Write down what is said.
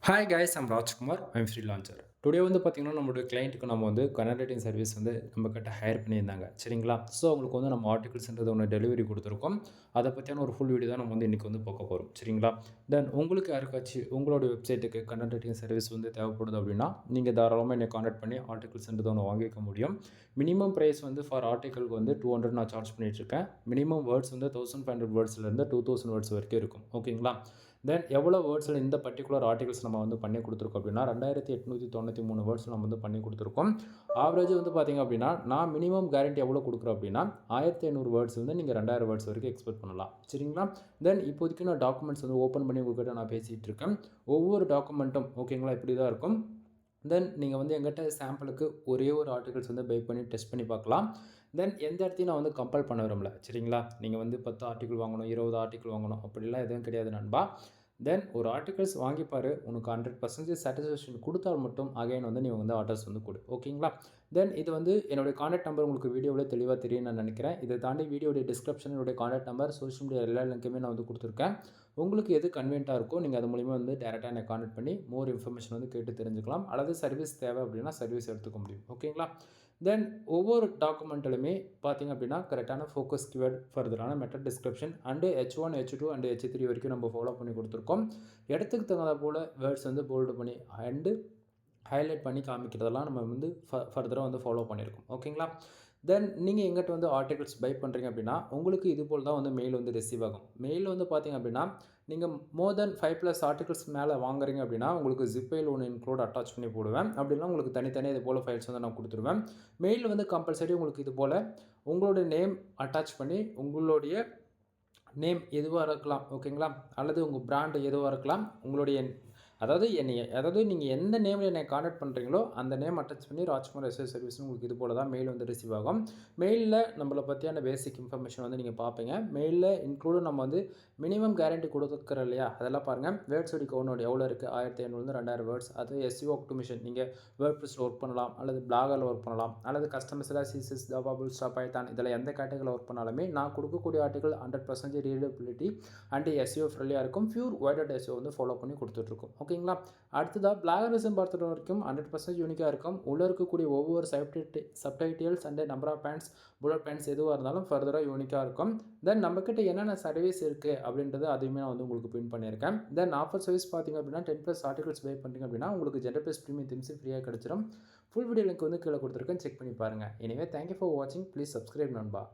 Hi guys I'm Rajkumar I'm freelancer. Today வந்து பார்த்தீங்கன்னா, நம்மளுடைய கிளையண்ட்டுக்கு நம்ம வந்து கன்னட ரைட்டிங் சர்வீஸ் வந்து நம்மக்கிட்ட ஹையர் பண்ணியிருந்தாங்க. சரிங்களா? ஸோ அவங்களுக்கு வந்து நம்ம ஆர்டிகிள்ஸ்ன்றது ஒண்ணு டெலிவரி குடுத்துருக்கோம். அத பத்தியான ஒரு ஃபுல் வீடியோ தான் நம்ம வந்து இன்னைக்கு வந்து பார்க்க போறோம். சரிங்களா? தென் உங்களுக்கு யாருக்காச்சும் உங்களுடைய வெப்சைட்டுக்கு கன்னட ரைட்டிங் சர்வீஸ் வந்து தேவைப்படுது அப்படின்னா, நீங்க தாராளமா என்னை கான்டாக்ட் பண்ணி ஆர்டிகிள்ஸ்ன்றத ஒண்ணு வாங்கிக்க முடியும். மினிமம் பிரைஸ் வந்து ஃபார் ஆர்டிகிள்க்கு வந்து 200 நான் சார்ஜ் பண்ணிட்டுருக்கேன். மினிமம் வேர்ட்ஸ் வந்து 1500 வேர்ட்ஸ்லேருந்து 2000 வேர்ட்ஸ் வரைக்கும் இருக்கும். ஓகேங்களா? தென் எவ்வளோ வேர்ட்ஸில் இந்த பர்ட்டிகுலர் ஆர்டிகல்ஸ் நம்ம வந்து பண்ணி கொடுத்துருக்கோம் அப்படின்னா 2893 வேர்ட்ஸ் நம்ம வந்து பண்ணி கொடுத்துருக்கோம். ஆவரேஜ் வந்து பார்த்தீங்க அப்படின்னா நான் மினிமம் கேரண்டி எவ்வளோ கொடுக்குறேன் அப்படின்னா 1500 வேர்ட்ஸ் வந்து நீங்கள் 2000 வேர்ட்ஸ் வரைக்கும் எக்ஸ்பெக்ட் பண்ணலாம். சரிங்களா? தென் இப்போதைக்கு நான் டாக்குமெண்ட்ஸ் வந்து ஓப்பன் பண்ணி உங்ககிட்ட நான் பேசிகிட்டு இருக்கேன். ஒவ்வொரு டாக்குமெண்ட்டும் ஓகேங்களா இப்படி தான் இருக்கும். தென் நீங்கள் வந்து எங்கிட்ட சாம்பிளுக்கு ஒரே ஒரு ஆர்டிகல்ஸ் வந்து பை பண்ணி டெஸ்ட் பண்ணி பார்க்கலாம். தென் எந்த இடத்தையும் நான் வந்து கம்பல் பண்ண விரும்பல. சரிங்களா? நீங்கள் வந்து 10 ஆர்டிகிள் வாங்கணும், 20 ஆர்டிகிள் வாங்கணும் அப்படிலாம் எதுவும் கிடையாது நண்பா. தென் ஒரு ஆர்டிகல்ஸ் வாங்கி பாரு. உனக்கு 100% சாட்டிஸ்ஃபேக்ஷன் குடுத்தால் மட்டும் அகைன் வந்து நீ வந்து ஆர்டர்ஸ் வந்து குடு. ஓகேங்களா? தென் இது வந்து என்னுடைய கான்டாக்ட் நம்பர் உங்களுக்கு வீடியோவில தெளிவா தெரியும்னு நான் நினைக்கிறேன். இதை தாண்டி வீடியோடைய டிஸ்கிரிப்ஷன் என்னுடைய கான்டாக்ட் நம்பர், சோஷியல் மீடியா எல்லா லிங்க்குமே நான் வந்து குடுத்துருக்கேன். உங்களுக்கு எது கன்வீனியன்ட்டா இருக்கோ நீங்க அது மூலியமா வந்து டைரக்ட்டா என்னை கான்டாக்ட் பண்ணி மோர் இன்ஃபர்மேஷன் வந்து கேட்டு தெரிஞ்சுக்கலாம். அல்லது சர்வீஸ் தேவை அப்படின்னா சர்வீஸ் எடுத்துக்க முடியும். ஓகேங்களா? தென் ஒவ்வொரு டாக்குமெண்ட்லுமே பார்த்தீங்க அப்படின்னா கரெக்டான ஃபோக்கஸ் கீவேர்ட், ஃபர்தரான meta description and H1, H2 and H3 வரைக்கும் நம்ம ஃபாலோ பண்ணி கொடுத்துருக்கோம். இடத்துக்கு தகுந்தா போல வேர்ட்ஸ் வந்து போல்டு பண்ணி அண்ட் ஹைலைட் பண்ணி காமிக்கிறதெல்லாம் நம்ம வந்து ஃபர்தராக வந்து ஃபாலோ பண்ணியிருக்கோம். ஓகேங்களா? தென் நீங்கள் எங்கிட்ட வந்து ஆர்டிகல்ஸ் பை பண்ணுறீங்க அப்படின்னா உங்களுக்கு இது போல் தான் வந்து மெயில் வந்து ரிசீவ் ஆகும். மெயில் வந்து பார்த்தீங்க அப்படின்னா நீங்கள் மோர் தென் 5+ ஆர்டிகல்ஸ் மேலே வாங்குறீங்க அப்படின்னா உங்களுக்கு ஜிப் ஃபைல் ஒன்று இன்க்ளூட் அட்டாச் பண்ணி போடுவேன். அப்படின்னா உங்களுக்கு தனித்தனியாக இது போல் ஃபைல்ஸ் வந்து நான் கொடுத்துருவேன். மெயில் வந்து கம்பல்சரி உங்களுக்கு இது போல் உங்களுடைய நேம் அட்டாச் பண்ணி உங்களுடைய நேம் எதுவாக இருக்கலாம். ஓகேங்களா? அல்லது உங்கள் பிராண்ட் எதுவாக இருக்கலாம். உங்களுடைய அதாவது நீங்கள் எந்த நேமில் என்னை கான்டாக்ட் பண்ணுறீங்களோ அந்த நேம் அட்டாச் பண்ணி ராஜ்குமார் எஸ்எஸ் சர்வீஸ்னு உங்களுக்கு இது போல தான் மெயில் வந்து ரிசீவ் ஆகும். மெயிலில் நம்மளை பற்றியான பேசிக் இன்ஃபர்மேஷன் வந்து நீங்கள் பார்ப்பீங்க. மெயிலில் இன்க்ளூடும் நம்ம வந்து மினிமம் கேரண்டி கொடுக்குறோம் இல்லையா? அதெல்லாம் பாருங்கள். வேர்ட்ஸ் உடைய கவுண்ட் எவ்வளோ இருக்குது? 1500 2000 வேர்ட்ஸ். அது எஸ்இஓ ஆப்டிமேஷன் நீங்கள் வேர்ட்ப்ரெஸ்ஸில் ஒர்க் பண்ணலாம், அல்லது பிளாகரில் ஒர்க் பண்ணலாம், அல்லது கஸ்டமர்ஸில் CSS, Java, full stack, Python இதில் எந்த கேட்டகரியில் ஒர்க் பண்ணாலுமே நான் கொடுக்கக்கூடிய ஆர்டிகல் 100% ரீடபிலிட்டி அண்ட் எஸ்இஓ ஃப்ரெண்ட்லியாக இருக்கும். பியூர் வைடட் எஸ்இஓ வந்து ஃபாலோ பண்ணி கொடுத்துட்ருக்கோம். ஓகேங்களா? அடுத்ததாக பிளாகரிசம் பொறுத்த வரைக்கும் 100% யூனிக்காக இருக்கும். உள்ளே இருக்கக்கூடிய ஒவ்வொரு subtitles and number of points, bullet points எதுவாக இருந்தாலும் ஃபர்தராக யூனிக்காக இருக்கும். தென் நம்மக்கிட்ட என்னென்ன சர்வீஸ் இருக்குது அப்படின்றது அதையுமே நான் வந்து உங்களுக்கு பின் பண்ணியிருக்கேன். தென் ஆஃபர் சர்வீஸ் பார்த்தீங்க அப்படின்னா 10+ ஆர்டிகல்ஸ் பை பண்ணுறீங்க அப்படின்னா உங்களுக்கு ஜென்ரல் ப்ளஸ் ப்ரீமியம் திம்ஸ் ஃப்ரீயாக கிடச்சிடும். ஃபுல் வீடியோ லிங்க் வந்து கீழே கொடுத்துருக்கேன், செக் பண்ணி பாருங்கள். எனிவே தேங்க்யூ ஃபார் வாட்சிங். ப்ளீஸ் சப்ஸ்கிரைப் நண்பா.